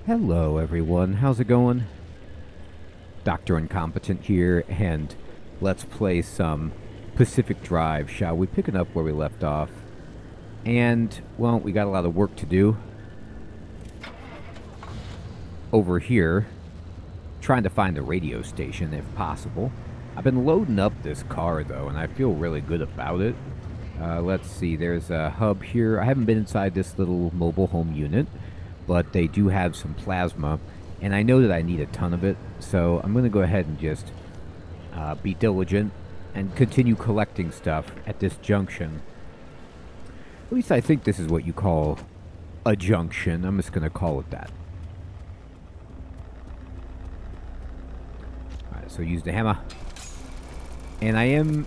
Hello everyone, how's it going? Dr. Incompetent here, and let's play some Pacific Drive, shall we? Picking up where we left off. And, well, we got a lot of work to do. Over here, trying to find the radio station if possible. I've been loading up this car though, and I feel really good about it. Let's see, there's a hub here. I haven't been inside this little mobile home unit, but they do have some plasma, and I know that I need a ton of it, so I'm going to go ahead and just be diligent and continue collecting stuff at this junction. At least I think this is what you call a junction. I'm just going to call it that. Alright, so use the hammer. And I am,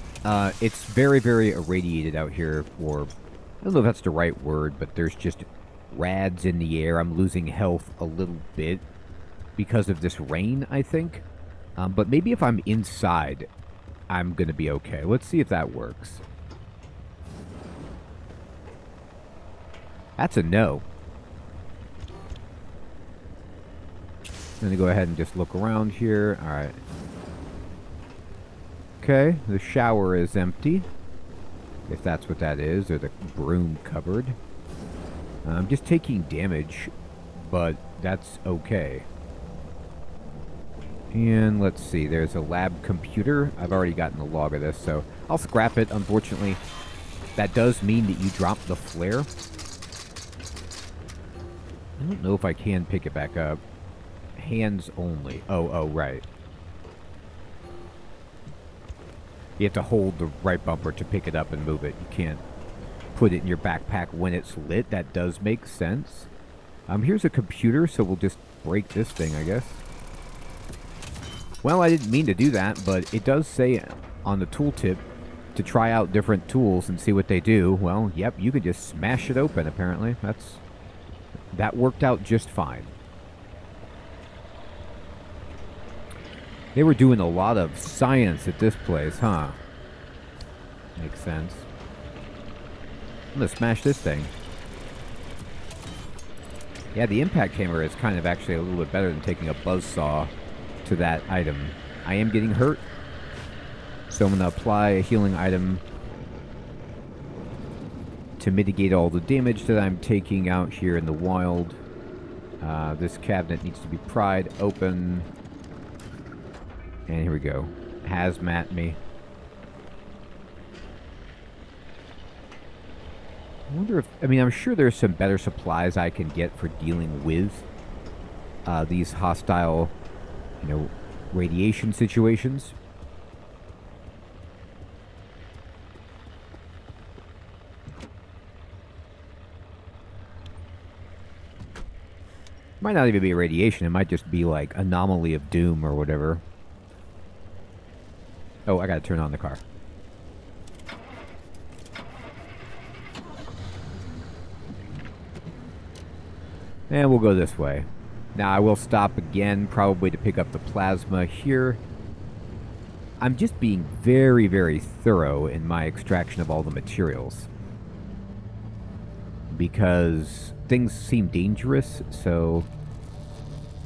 it's very, very irradiated out here for, I don't know if that's the right word, but there's just rads in the air. I'm losing health a little bit because of this rain, I think. But maybe if I'm inside, I'm going to be okay. Let's see if that works. That's a no. I'm going to go ahead and just look around here. All right. Okay, the shower is empty, if that's what that is, or the broom cupboard. I'm just taking damage, but that's okay. And let's see, there's a lab computer. I've already gotten a log of this, so I'll scrap it. Unfortunately, that does mean that you drop the flare. I don't know if I can pick it back up. Hands only. Oh, right. You have to hold the right bumper to pick it up and move it. You can't put it in your backpack when it's lit. That does make sense. Here's a computer, so we'll just break this thing, I guess. Well, I didn't mean to do that, but it does say on the tooltip to try out different tools and see what they do. Well, yep, you could just smash it open, apparently. That worked out just fine. They were doing a lot of science at this place, huh? Makes sense. I'm gonna smash this thing. Yeah, the impact hammer is kind of actually a little bit better than taking a buzzsaw to that item. I am getting hurt, so I'm gonna apply a healing item to mitigate all the damage that I'm taking out here in the wild. This cabinet needs to be pried open. And here we go. Hazmat me. I wonder if... I mean, I'm sure there's some better supplies I can get for dealing with these hostile, you know, radiation situations. Might not even be radiation. It might just be like anomaly of doom or whatever. Oh, I gotta turn on the car. And we'll go this way. Now, I will stop again, probably to pick up the plasma here. I'm just being very, very thorough in my extraction of all the materials. Because things seem dangerous, so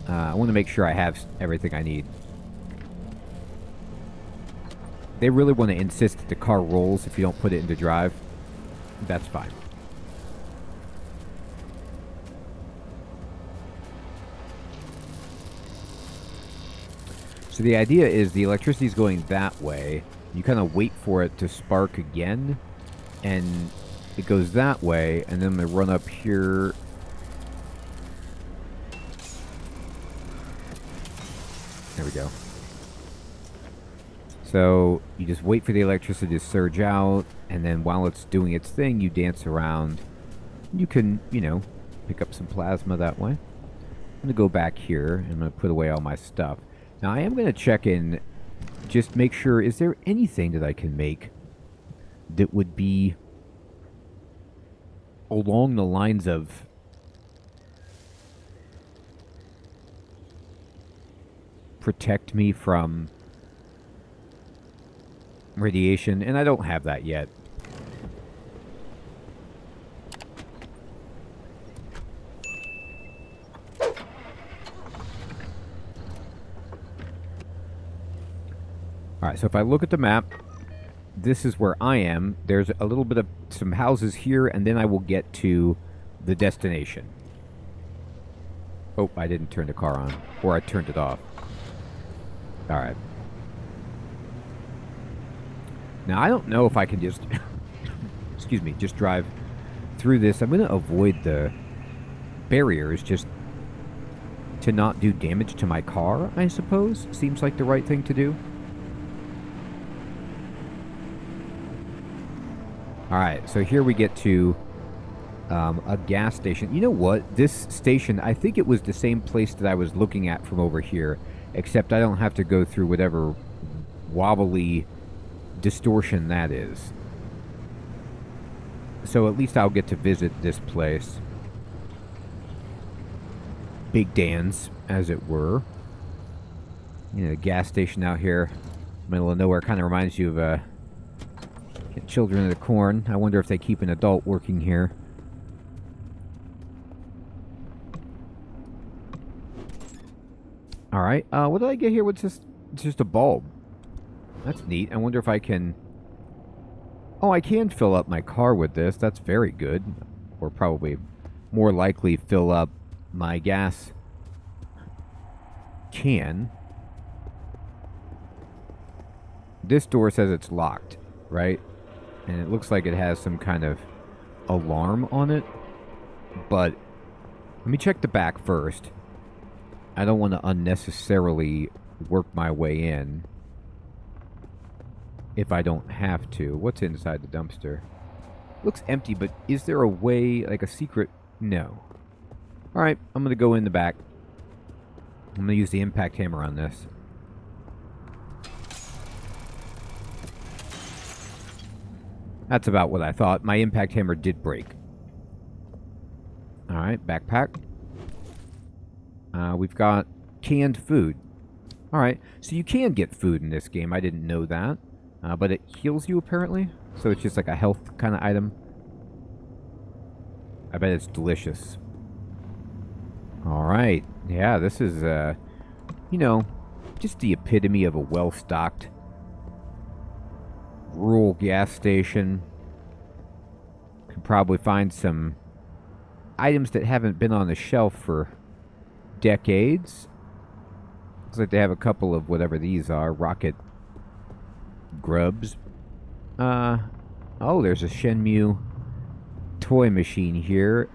I want to make sure I have everything I need. They really want to insist that the car rolls if you don't put it into drive. That's fine. So the idea is the electricity is going that way. You kind of wait for it to spark again, and it goes that way, and then I'm going to run up here. There we go. So you just wait for the electricity to surge out, and then while it's doing its thing, you dance around. You can, you know, pick up some plasma that way. I'm going to go back here, and I'm going to put away all my stuff. Now, I am going to check in, just make sure, is there anything that I can make that would be along the lines of protect me from radiation, and I don't have that yet. Alright, so if I look at the map, this is where I am. There's a little bit of some houses here, and then I will get to the destination. Oh, I didn't turn the car on. Or I turned it off. Alright. Now, I don't know if I can just... excuse me, just drive through this. I'm going to avoid the barriers just to not do damage to my car, I suppose. Seems like the right thing to do. Alright, so here we get to a gas station. You know what? This station, I think it was the same place that I was looking at from over here, except I don't have to go through whatever wobbly distortion that is. So at least I'll get to visit this place. Big Dan's, as it were. You know, a gas station out here, middle of nowhere, kind of reminds you of Children of the Corn. I wonder if they keep an adult working here. Alright, what did I get here? What's this? It's just a bulb. That's neat. I wonder if I can... Oh, I can fill up my car with this. That's very good. Or probably more likely fill up my gas can. This door says it's locked, right? And it looks like it has some kind of alarm on it. But let me check the back first. I don't want to unnecessarily work my way in if I don't have to. What's inside the dumpster? Looks empty, but is there a way, like a secret? No. Alright, I'm going to go in the back. I'm going to use the impact hammer on this. That's about what I thought. My impact hammer did break. Alright, backpack. We've got canned food. Alright, so you can get food in this game. I didn't know that. But it heals you, apparently. So it's just like a health kind of item. I bet it's delicious. Alright. Yeah, this is, you know, just the epitome of a well-stocked rural gas station. Could probably find some items that haven't been on the shelf for decades. Looks like they have a couple of whatever these are. Rocket grubs. Oh, there's a Shenmue toy machine here.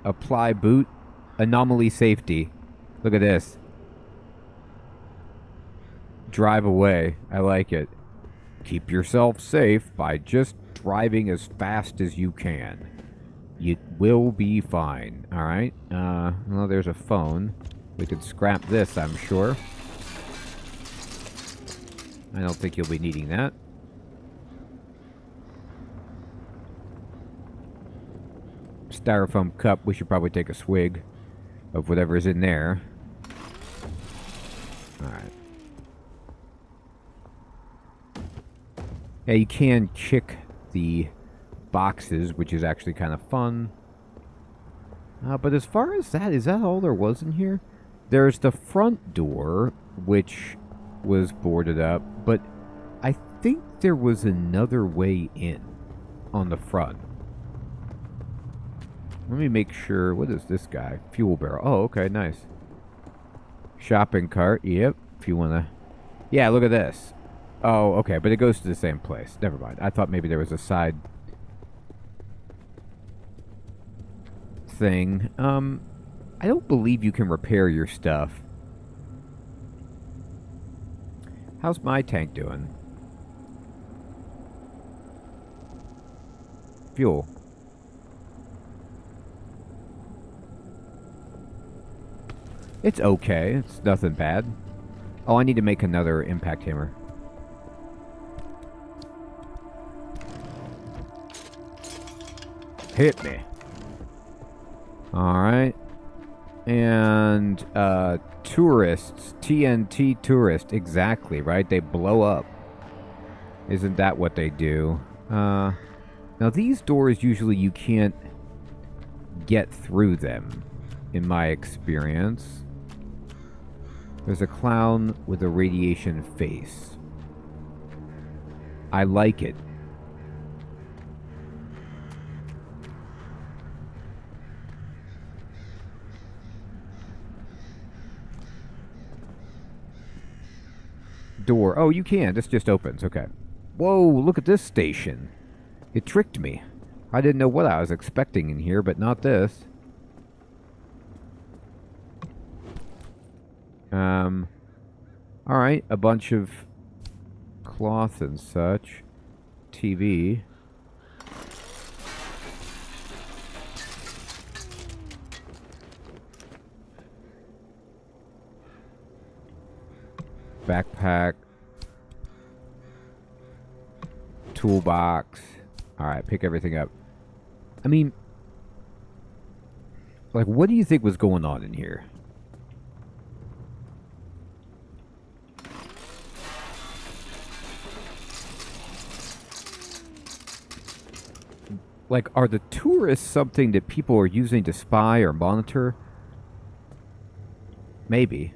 Apply boot. Anomaly safety. Look at this. Drive away. I like it. Keep yourself safe by just driving as fast as you can. You will be fine. Alright. Well, there's a phone. We could scrap this, I'm sure. I don't think you'll be needing that. Styrofoam cup. We should probably take a swig of whatever is in there. Alright. Yeah, you can kick the boxes, which is actually kind of fun. But as far as that, is that all there was in here? There's the front door, which was boarded up, but I think there was another way in on the front. Let me make sure. What is this guy? Fuel barrel. Oh, okay, nice. Shopping cart. Yep, if you want to... Yeah, look at this. Oh, okay, but it goes to the same place. Never mind. I thought maybe there was a side thing. I don't believe you can repair your stuff. How's my tank doing? Fuel. It's okay. It's nothing bad. Oh, I need to make another impact hammer. Hit me. Alright. And, tourists. TNT tourist. Exactly, right? They blow up. Isn't that what they do? Now, these doors, usually you can't get through them, in my experience. There's a clown with a radiation face. I like it. Door. Oh, you can. This just opens. Okay. Whoa, look at this station. It tricked me. I didn't know what I was expecting in here, but not this. Alright, a bunch of cloth and such. TV. Backpack. Toolbox. Alright, pick everything up. I mean, like, what do you think was going on in here? Like, are the tourists something that people are using to spy or monitor? Maybe.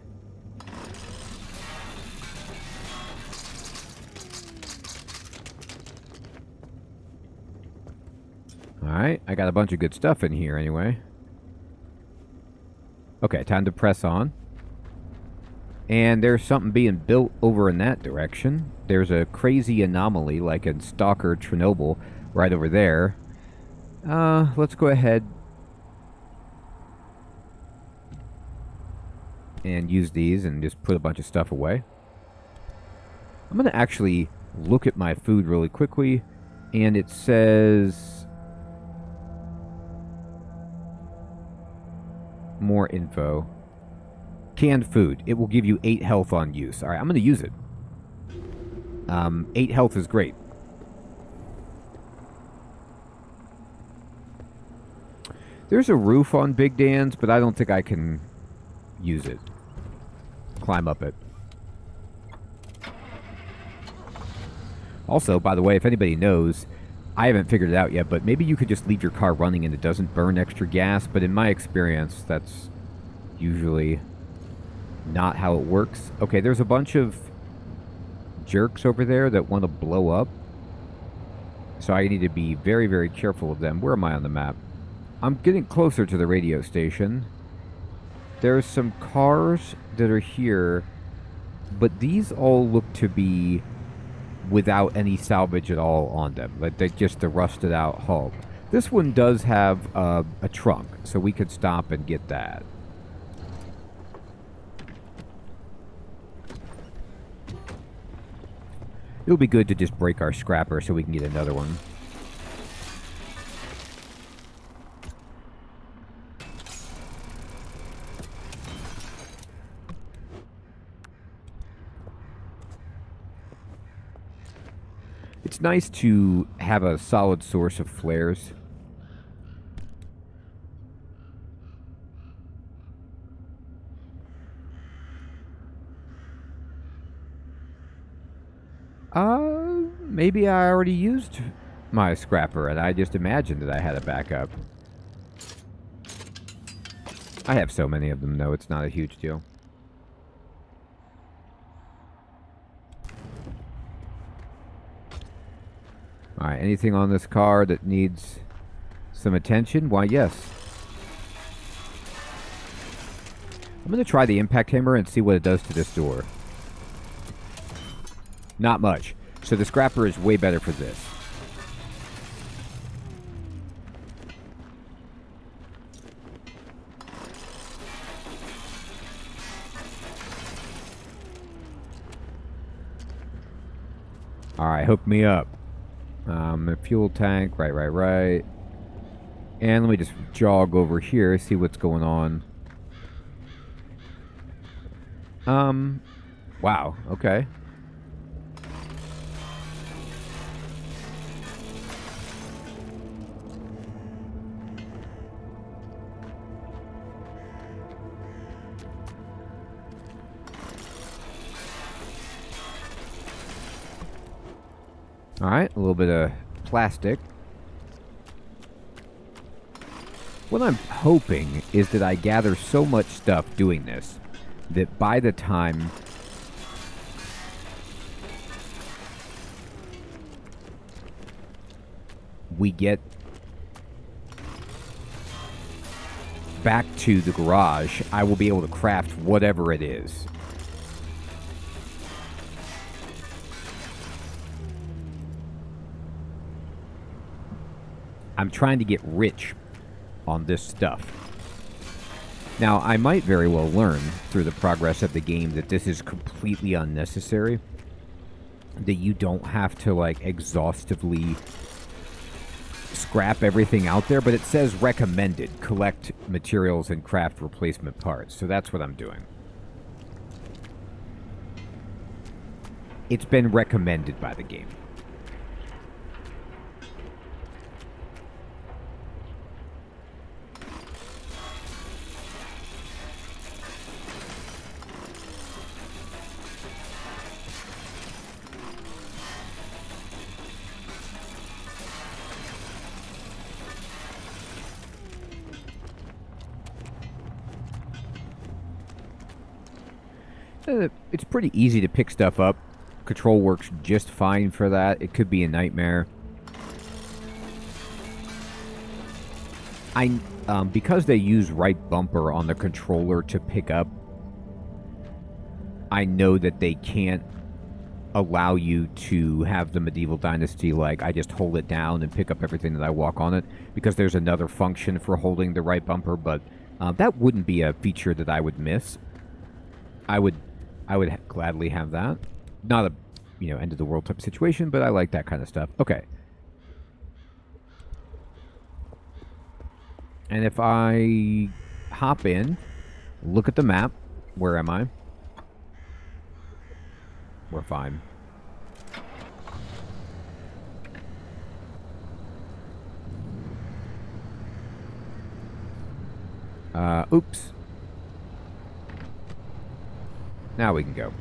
Alright, I got a bunch of good stuff in here anyway. Okay, time to press on. And there's something being built over in that direction. There's a crazy anomaly like in Stalker Chernobyl right over there. Let's go ahead and use these and just put a bunch of stuff away. I'm going to actually look at my food really quickly, and it says more info. Canned food. It will give you 8 health on use. Alright, I'm going to use it. 8 health is great. There's a roof on Big Dan's, but I don't think I can use it. Climb up it. Also, by the way, if anybody knows, I haven't figured it out yet, but maybe you could just leave your car running and it doesn't burn extra gas, but in my experience, that's usually not how it works. Okay, there's a bunch of jerks over there that want to blow up, so I need to be very, very careful of them. Where am I on the map? I'm getting closer to the radio station. There's some cars that are here, but these all look to be without any salvage at all on them. Like they're just the rusted out hull. This one does have a trunk, so we could stop and get that. It'll be good to just break our scrapper so we can get another one. It's nice to have a solid source of flares. Maybe I already used my scrapper and I just imagined that I had a backup. I have so many of them, though, it's not a huge deal. Alright, anything on this car that needs some attention? Why, yes. I'm going to try the impact hammer and see what it does to this door. Not much. So the scrapper is way better for this. Alright, hook me up. A fuel tank, right. And let me just jog over here, see what's going on. Wow, okay. Alright, a little bit of plastic. What I'm hoping is that I gather so much stuff doing this that by the time we get back to the garage, I will be able to craft whatever it is. I'm trying to get rich on this stuff. Now, I might very well learn through the progress of the game that this is completely unnecessary. That you don't have to, like, exhaustively scrap everything out there, but it says recommended. Collect materials and craft replacement parts. So that's what I'm doing. It's been recommended by the game. It's pretty easy to pick stuff up. Control works just fine for that. It could be a nightmare. Because they use right bumper on the controller to pick up, I know that they can't allow you to have the Medieval Dynasty, like, I just hold it down and pick up everything that I walk on it, because there's another function for holding the right bumper, but that wouldn't be a feature that I would miss. I would gladly have that. Not a, end of the world type situation, but I like that kind of stuff. Okay. And if I hop in, look at the map, where am I? We're fine. Oops. Now we can go.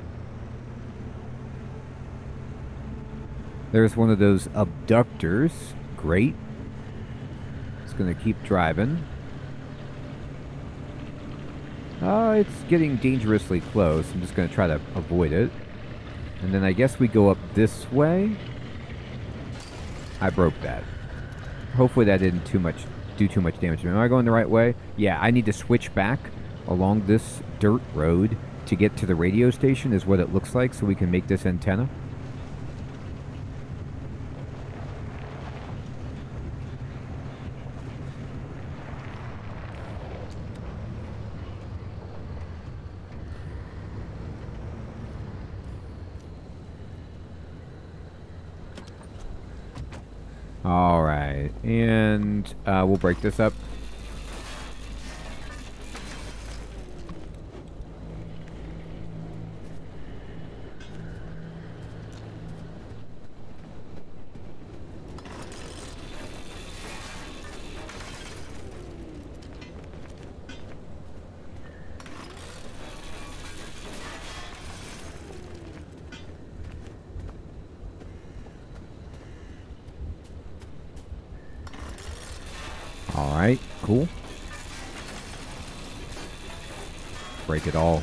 There's one of those abductors. Great. It's going to keep driving. It's getting dangerously close. I'm just going to try to avoid it. And then I guess we go up this way. I broke that. Hopefully that didn't do too much damage. Am I going the right way? Yeah, I need to switch back along this dirt road to get to the radio station is what it looks like, so we can make this antenna. Alright, and we'll break this up. Alright, cool. Break it all.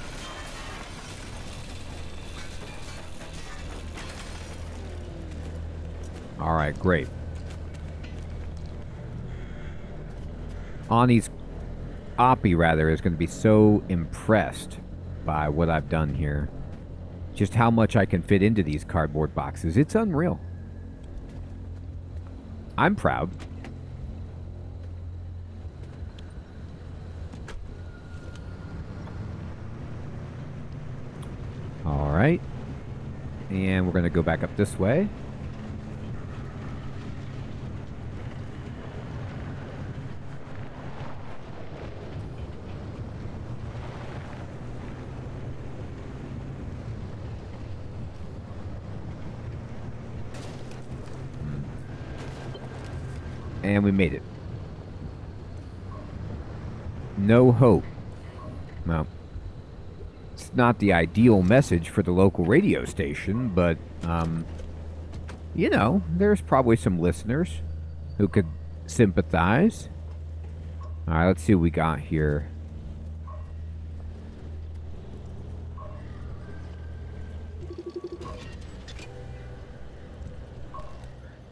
Alright, great. Oppie, rather, is going to be so impressed by what I've done here. Just how much I can fit into these cardboard boxes. It's unreal. I'm proud. Alright. And we're going to go back up this way. And we made it. No hope. Well, it's not the ideal message for the local radio station, but, there's probably some listeners who could sympathize. Alright, let's see what we got here.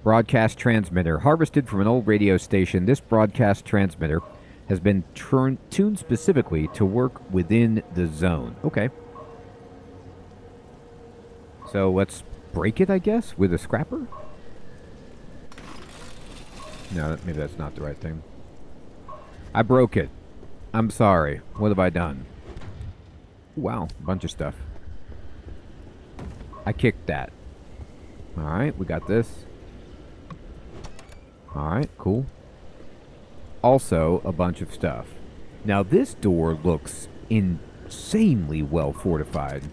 Broadcast transmitter. Harvested from an old radio station, this broadcast transmitter has been tuned specifically to work within the zone. Okay. So let's break it, I guess, with a scrapper? No, maybe that's not the right thing. I broke it. I'm sorry. What have I done? Wow, a bunch of stuff. I kicked that. Alright, we got this. Alright, cool. Also, a bunch of stuff. Now, this door looks insanely well fortified.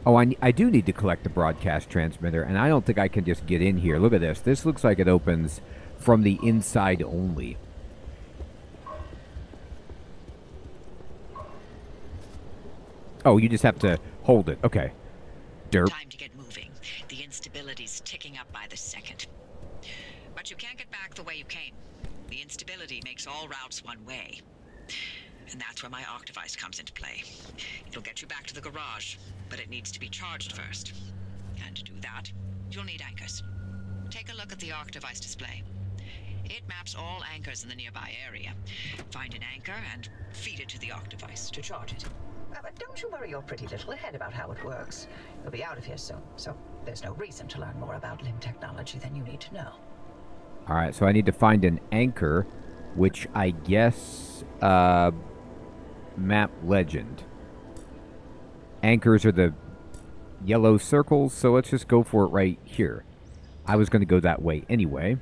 Oh, I do need to collect the broadcast transmitter, and I don't think I can just get in here. Look at this. This looks like it opens from the inside only. Oh, you just have to hold it. Okay. Derp. Time to get moving. The instability's ticking up by the second. But you can't get back the way you came. The instability makes all routes one way. And that's where my arc device comes into play. It'll get you back to the garage, but it needs to be charged first. And to do that, you'll need anchors. Take a look at the arc device display. It maps all anchors in the nearby area. Find an anchor and feed it to the arc device to charge it. But don't you worry your pretty little head about how it works. You'll be out of here soon, so there's no reason to learn more about limb technology than you need to know. Alright, so I need to find an anchor, which I guess, map legend. Anchors are the yellow circles, so let's just go for it right here. I was going to go that way anyway.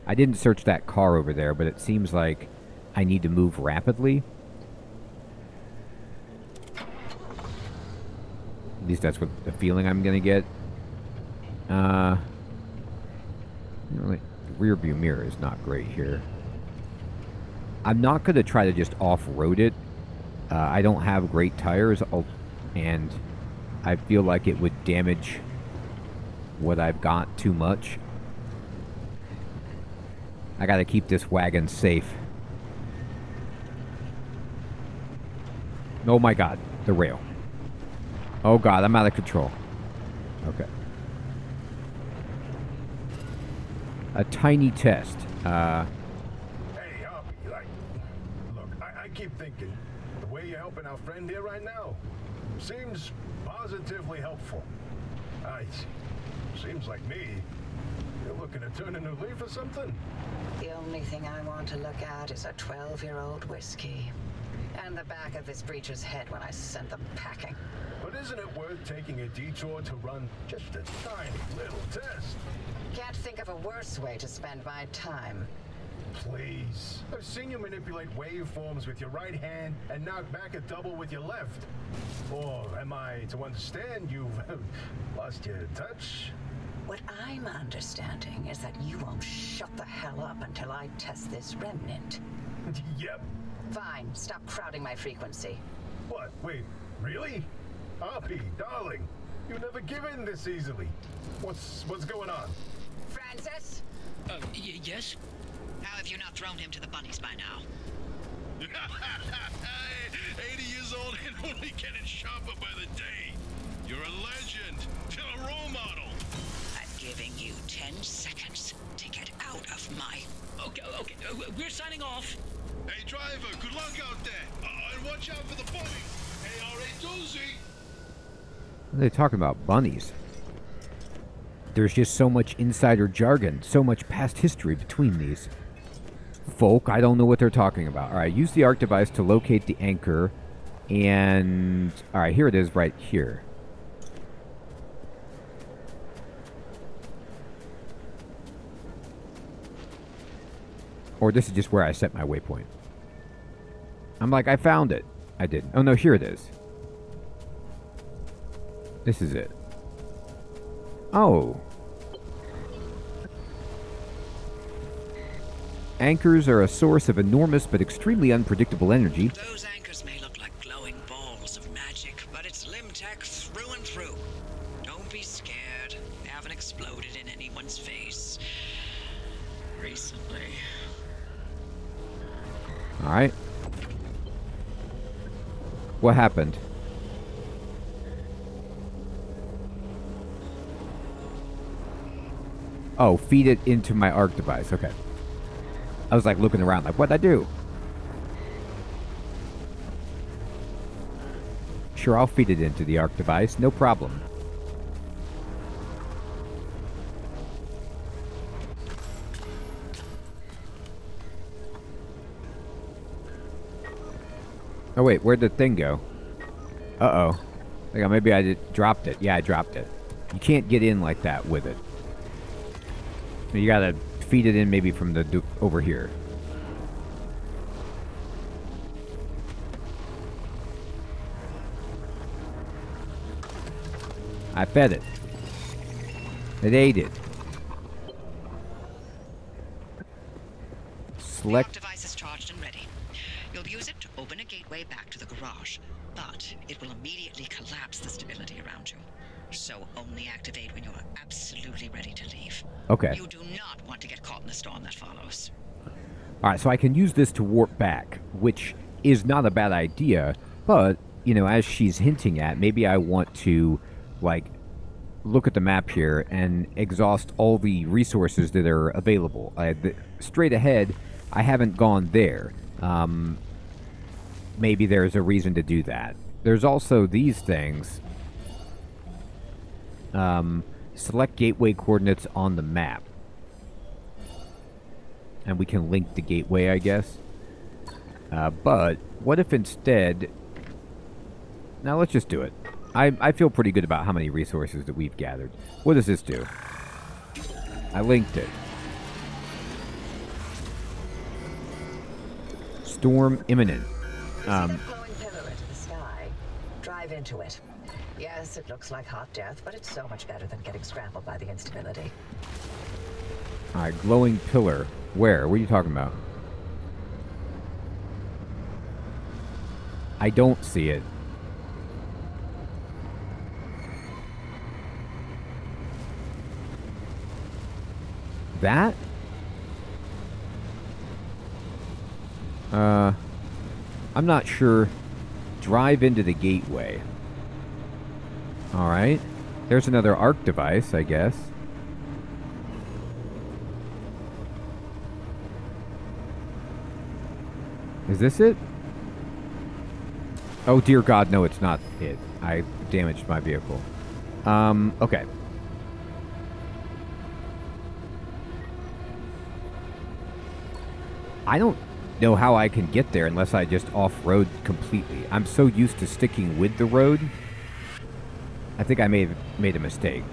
I didn't search that car over there, but it seems like I need to move rapidly. At least that's what the feeling I'm going to get. The rear view mirror is not great here. I'm not going to try to just off-road it. I don't have great tires, and I feel like it would damage what I've got too much. I got to keep this wagon safe. Oh my god, the rail. Oh god, I'm out of control. Okay. A tiny test. Hey, look, I keep thinking, the way you're helping our friend here right now seems positively helpful. Seems like me. You're looking to turn a new leaf or something? The only thing I want to look at is a 12-year-old whiskey. And the back of this breacher's head when I sent them packing. But isn't it worth taking a detour to run just a tiny little test? Can't think of a worse way to spend my time. Please. I've seen you manipulate waveforms with your right hand and knock back a double with your left. Or am I to understand you've lost your touch? What I'm understanding is that you won't shut the hell up until I test this remnant. Yep. Fine, stop crowding my frequency. What? Wait, really? Hoppy, darling, you never give in this easily. What's going on? Francis? Yes? How have you not thrown him to the bunnies by now? 80 years old and only getting sharper by the day. You're a legend, a role model. I'm giving you 10 seconds to get out of my... Okay, we're signing off. Hey, driver, good luck out there. And watch out for the bunny. ARA doozy. What are they talking about? Bunnies. There's just so much insider jargon, so much past history between these folk. I don't know what they're talking about. All right, use the arc device to locate the anchor. And, all right, here it is right here. Or this is just where I set my waypoint. I'm like, I found it. I didn't. Oh, no, here it is. This is it. Oh. Anchors are a source of enormous but extremely unpredictable energy. Those anchors may look like glowing balls of magic, but it's limb tech through and through. Don't be scared. They haven't exploded in anyone's face recently. Alright. What happened? Oh, feed it into my ARC device. Okay. I was like looking around like, what'd I do? Sure, I'll feed it into the ARC device. No problem. Oh, wait. Where'd the thing go? Uh-oh. Maybe I dropped it. Yeah, I dropped it. You can't get in like that with it. You gotta feed it in maybe from the over here. I fed it. It ate it. Select. The device is charged and ready. You'll use it to open a gateway back to the garage, but it will immediately collapse the stability around you. So only activate when you're absolutely ready to leave. Okay. You do not want to get caught in the storm that follows. Alright, so I can use this to warp back, which is not a bad idea, but, you know, as she's hinting at, maybe I want to, like, look at the map here and exhaust all the resources that are available. Straight ahead, I haven't gone there. Maybe there's a reason to do that. There's also these things. Select gateway coordinates on the map. And we can link the gateway, I guess. But what if instead... Now let's just do it. I feel pretty good about how many resources that we've gathered. What does this do? I linked it. Storm imminent. See that glowing pillar into the sky? Drive into it. Yes, it looks like hot death, but it's so much better than getting scrambled by the instability. Alright, glowing pillar. Where? What are you talking about? I don't see it. That? I'm not sure. Drive into the gateway. Alright. There's another ARC device, I guess. Is this it? Oh dear God, no, it's not it. I damaged my vehicle. Okay. I don't know how I can get there unless I just off-road completely. I'm so used to sticking with the road. I think I may have made a mistake.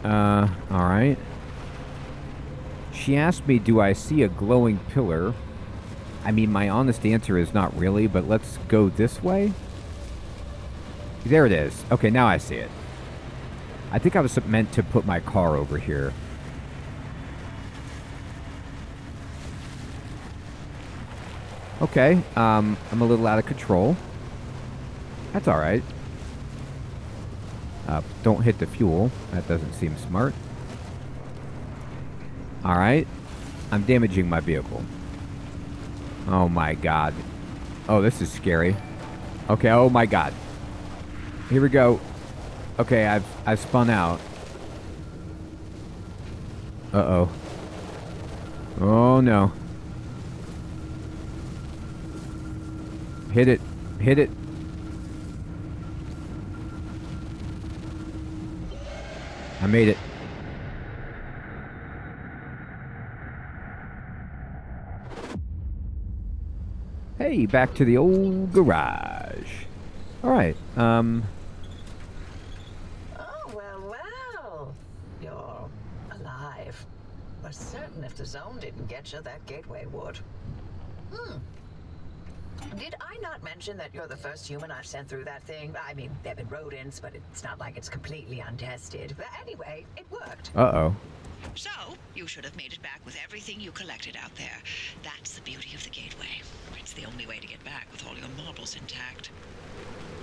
Alright. She asked me, do I see a glowing pillar? I mean, my honest answer is not really, but let's go this way. There it is. Okay, now I see it. I think I was meant to put my car over here. Okay, I'm a little out of control. That's alright. Don't hit the fuel. That doesn't seem smart. Alright. I'm damaging my vehicle. Oh my God. Oh, this is scary. Okay, oh my God. Here we go. Okay, I've spun out. Uh-oh. Oh no. Hit it. Hit it. I made it. Hey, back to the old garage. Alright, Oh, well. You're alive. We're certain if the zone didn't get you, that gateway would. Did I not mention that you're the first human I've sent through that thing? I mean, they've been rodents, but it's not like it's completely untested. But anyway, it worked. uh-oh. So, you should have made it back with everything you collected out there. That's the beauty of the gateway. It's the only way to get back with all your marbles intact.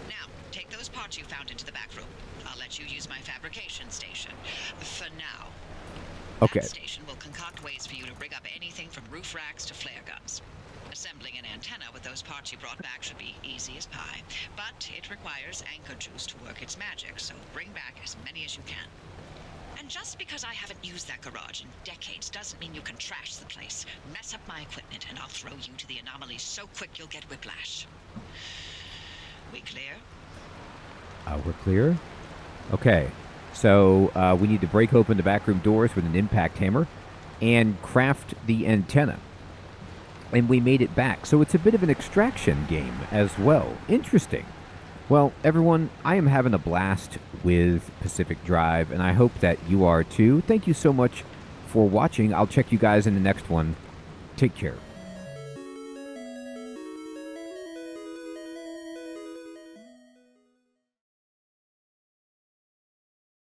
Now, take those parts you found into the back room. I'll let you use my fabrication station. For now. Okay. That station will concoct ways for you to rig up anything from roof racks to flare guns. Assembling an antenna with those parts you brought back should be easy as pie, but it requires anchor juice to work its magic, so bring back as many as you can. And just because I haven't used that garage in decades doesn't mean you can trash the place. Mess up my equipment and I'll throw you to the anomalies so quick you'll get whiplash. We clear? We're clear. Okay, so we need to break open the backroom doors with an impact hammer and craft the antenna. And we made it back, so it's a bit of an extraction game as well. Interesting. Well, everyone, I am having a blast with Pacific Drive, and I hope that you are too. Thank you so much for watching. I'll check you guys in the next one. Take care.